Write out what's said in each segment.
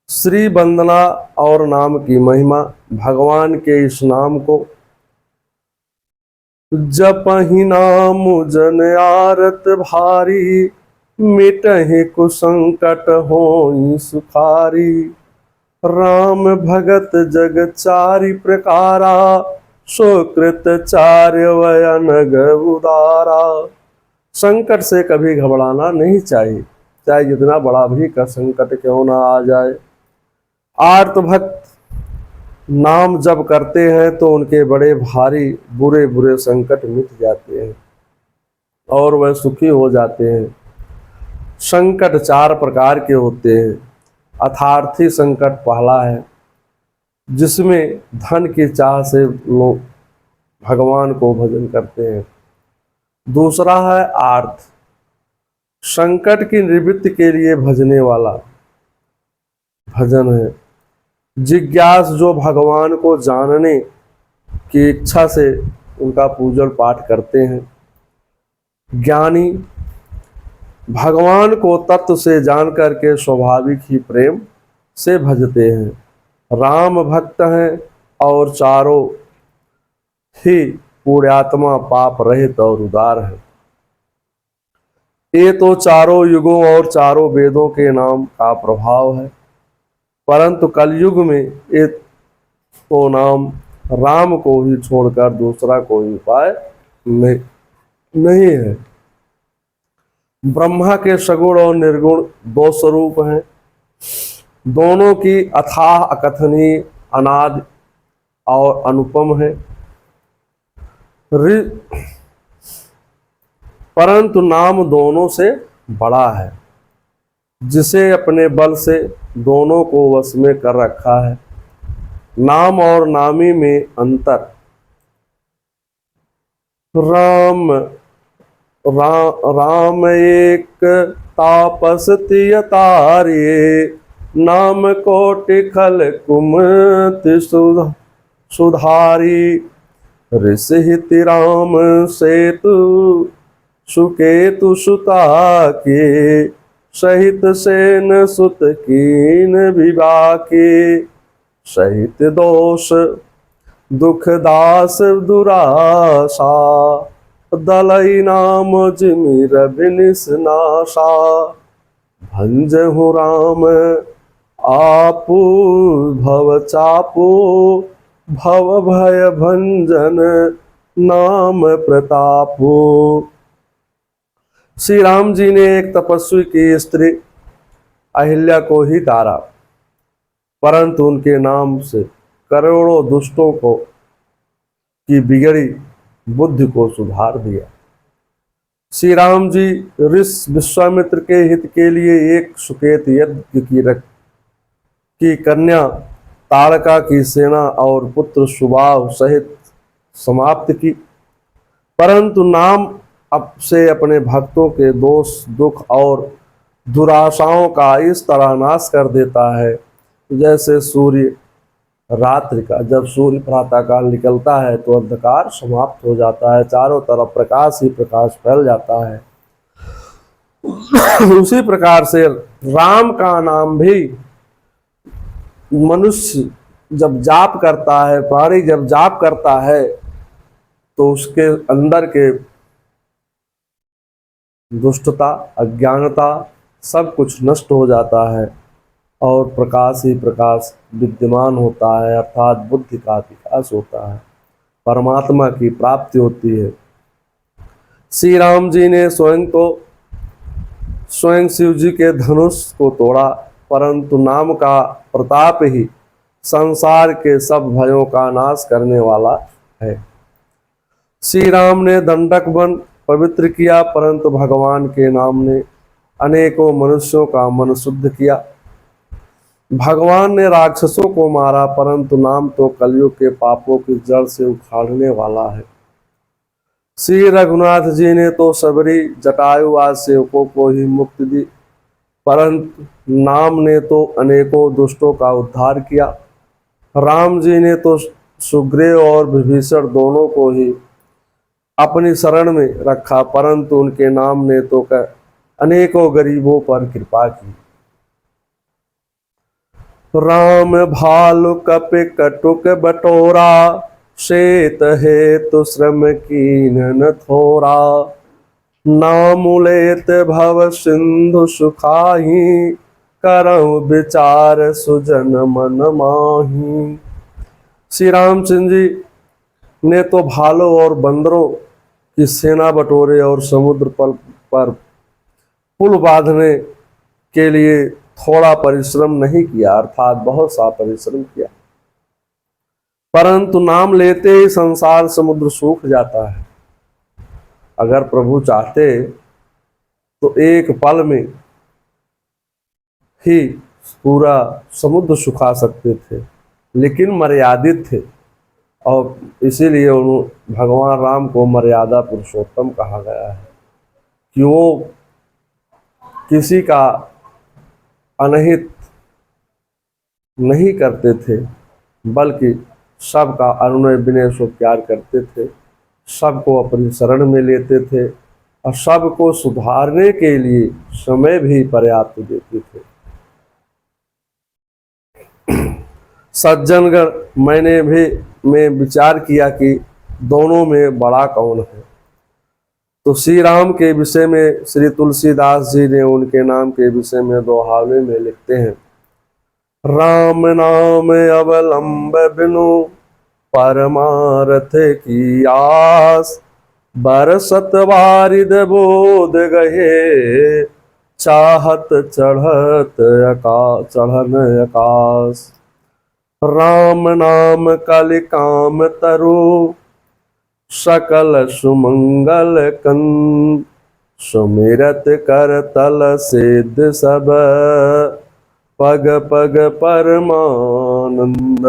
श्री वंदना और नाम की महिमा। भगवान के इस नाम को जपहि नाम जन आरत भारी, मिटहि कुसंकट होई सुखारी। राम भगत जग चारि प्रकारा, सुकृत चार्य वयनग उदारा। संकट से कभी घबराना नहीं चाहिए, चाहे जितना बड़ा भी का संकट क्यों ना आ जाए। आर्त भक्त नाम जब करते हैं तो उनके बड़े भारी बुरे बुरे संकट मिट जाते हैं और वह सुखी हो जाते हैं। संकट चार प्रकार के होते हैं। अर्थार्थी संकट पहला है, जिसमें धन की चाह से लोग भगवान को भजन करते हैं। दूसरा है आर्थ, संकट की निवृत्ति के लिए भजने वाला भजन है। जिज्ञास, जो भगवान को जानने की इच्छा से उनका पूजन पाठ करते हैं। ज्ञानी, भगवान को तत्व से जान करके स्वाभाविक ही प्रेम से भजते हैं। राम भक्त हैं और चारों ही पुण्यात्मा, पाप रहित और उदार हैं। ये तो चारों युगों और चारों वेदों के नाम का प्रभाव है, परंतु कलयुग में ये तो नाम राम को ही छोड़कर दूसरा कोई उपाय नहीं है। ब्रह्मा के सगुण और निर्गुण दो स्वरूप हैं, दोनों की अथाह अकथनीय अनादि और अनुपम है। परंतु नाम दोनों से बड़ा है, जिसे अपने बल से दोनों को वश में कर रखा है। नाम और नामी में अंतर। राम एक तापस तिय तारिये, नाम कोटि खल कुमति सुधारी। ऋषि राम सेतु सुकेतु सुता के, सहित सेन सुत कीन विवाह के। सहित दोष दुख दास दुराशा, दलई नाम जिमिर बिनिस नाशा। भंजहु राम आपू भव चापू, भव भय भंजन नाम प्रतापू। श्री राम जी ने एक तपस्वी की स्त्री अहिल्या को ही तारा, परंतु उनके नाम से करोड़ों दुष्टों को की बिगड़ी बुद्धि को सुधार दिया। श्री राम जी ऋषि विश्वामित्र के हित के लिए एक सुकेत यज्ञ की कन्या तारका की सेना और पुत्र सुबाहु सहित समाप्त की, परंतु नाम अब से अपने भक्तों के दोष दुख और दुराशाओं का इस तरह नाश कर देता है, जैसे सूर्य रात्रि का जब सूर्य प्रातः काल निकलता है तो अंधकार समाप्त हो जाता है, चारों तरफ प्रकाश ही प्रकाश फैल जाता है। उसी प्रकार से राम का नाम भी मनुष्य जब जाप करता है, प्राणी जब जाप करता है तो उसके अंदर के दुष्टता अज्ञानता सब कुछ नष्ट हो जाता है और प्रकाश ही प्रकाश विद्यमान होता है, अर्थात बुद्धि का विकास होता है, परमात्मा की प्राप्ति होती है। श्री राम जी ने स्वयं शिव जी के धनुष को तोड़ा, परंतु नाम का प्रताप ही संसार के सब भयों का नाश करने वाला है। श्री राम ने दंडक वन पवित्र किया, परंतु भगवान के नाम ने अनेकों मनुष्यों का मन शुद्ध किया। भगवान ने राक्षसों को मारा, परंतु नाम तो कलयुग के पापों की जड़ से उखाड़ने वाला है। श्री रघुनाथ जी ने तो सबरी जटायुवाद सेवकों को ही मुक्ति दी, परंतु नाम ने तो अनेकों दुष्टों का उद्धार किया। राम जी ने तो सुग्रीव और विभीषण दोनों को ही अपनी शरण में रखा, परंतु उनके नाम ने तो अनेकों गरीबों पर कृपा की। राम भालु कप कटुक बटोरा, शेत हेतु श्रम कीन न थोरा। नामुलेत भव सिंधु सुखाही, करऊं विचार सुजन मन माही। श्री रामचंद्र जी ने तो भालों और बंदरों की सेना बटोरे और समुद्र पर पुल बांधने के लिए थोड़ा परिश्रम नहीं किया, अर्थात बहुत सा परिश्रम किया, परंतु नाम लेते ही संसार समुद्र सूख जाता है। अगर प्रभु चाहते तो एक पल में ही पूरा समुद्र सुखा सकते थे, लेकिन मर्यादित थे, और इसीलिए भगवान राम को मर्यादा पुरुषोत्तम कहा गया है कि वो किसी का अनहित नहीं करते थे, बल्कि सबका अनुनय विनय से प्यार करते थे, सबको अपनी शरण में लेते थे और सबको सुधारने के लिए समय भी पर्याप्त देते थे। सज्जनगण मैंने भी विचार किया कि दोनों में बड़ा कौन है, तो श्री राम के विषय में श्री तुलसीदास जी ने उनके नाम के विषय में दोहावे में लिखते हैं, राम नाम अवलंब बिनु परमारथ की आस, बरसत वारिद बोध गहे, चाहत चढ़न आकाश। राम नाम कलि काम तरु, सकल सुमंगल कन, सुमिरत कर तल सिद्ध सब, पग पग परमानंद।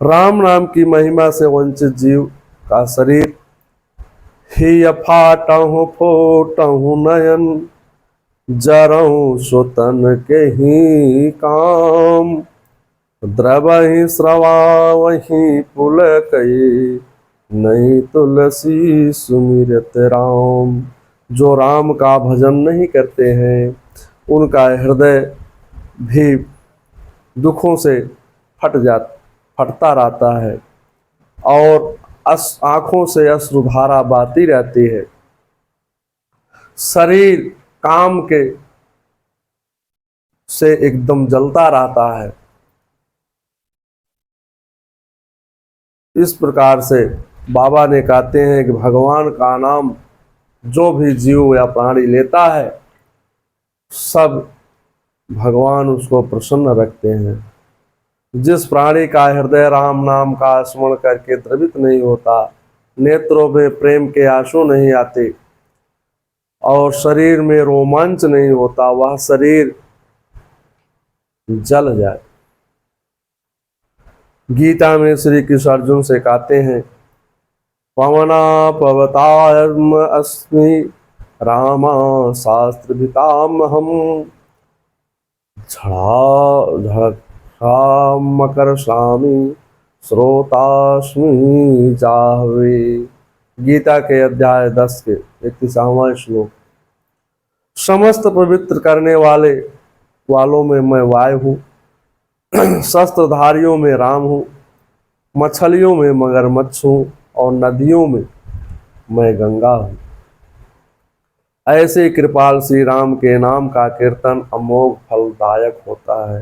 राम नाम की महिमा से वंचित जीव का शरीर ही फाटहु फोटहु नयन, जरऊं सुतन के ही काम, द्रवहि स्रवावहि पुल कई, नहीं तुलसी सुमिरत राम। जो राम का भजन नहीं करते हैं उनका हृदय भी दुखों से फटता रहता है और आंखों से अश्रुधारा बहती रहती है। शरीर काम के से एकदम जलता रहता है। इस प्रकार से बाबा ने कहते हैं कि भगवान का नाम जो भी जीव या प्राणी लेता है, सब भगवान उसको प्रसन्न रखते हैं। जिस प्राणी का हृदय राम नाम का स्मरण करके द्रवित नहीं होता, नेत्रों में प्रेम के आंसू नहीं आते और शरीर में रोमांच नहीं होता, वह शरीर जल जाए। गीता में श्री कृष्ण अर्जुन से कहते हैं, पवना पवताम अस्मि रामा शास्त्र भितामहम, मकर स्वामी श्रोतास्मि जाहवे। गीता के अध्याय 10 के 31वां श्लोक। समस्त पवित्र करने वालों में मैं वायु हूँ, शस्त्रधारियों में राम हूँ, मछलियों में मगरमच्छ हूँ और नदियों में मैं गंगा हूँ। ऐसे कृपाल श्री राम के नाम का कीर्तन अमोघ फलदायक होता है।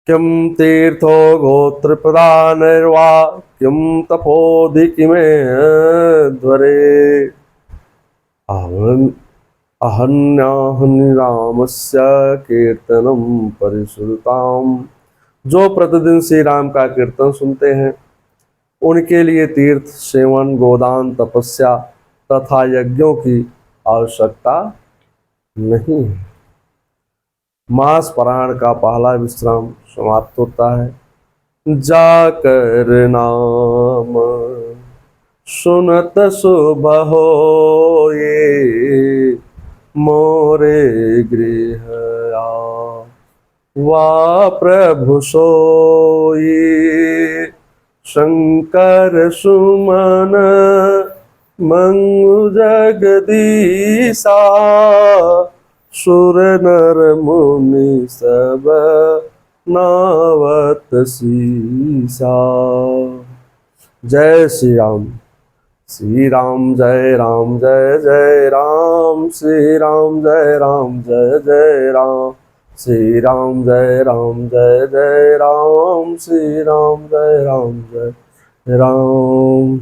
किम तीर्थो गोत्र प्रदानर्वा, किम तपोधिक में ध्वरे, अहन्याहनि रामस्य कीर्तनम परिश्रुताम। जो प्रतिदिन श्री राम का कीर्तन सुनते हैं उनके लिए तीर्थ, सेवन, गोदान, तपस्या तथा यज्ञों की आवश्यकता नहीं है। मास परायण का पहला विश्राम समाप्त होता है। जाकर नाम सुनत सुबह होए, मोरे गृह आ वा प्रभु सोई, शंकर सुमन मंगु जगदीशा, सुर नर मुनि सब नावत सीसा। जय श्री राम। श्री राम जय राम जय जय राम, श्री राम जय राम जय जय राम, श्री राम जय राम जय जय राम, श्री राम जय राम जय राम।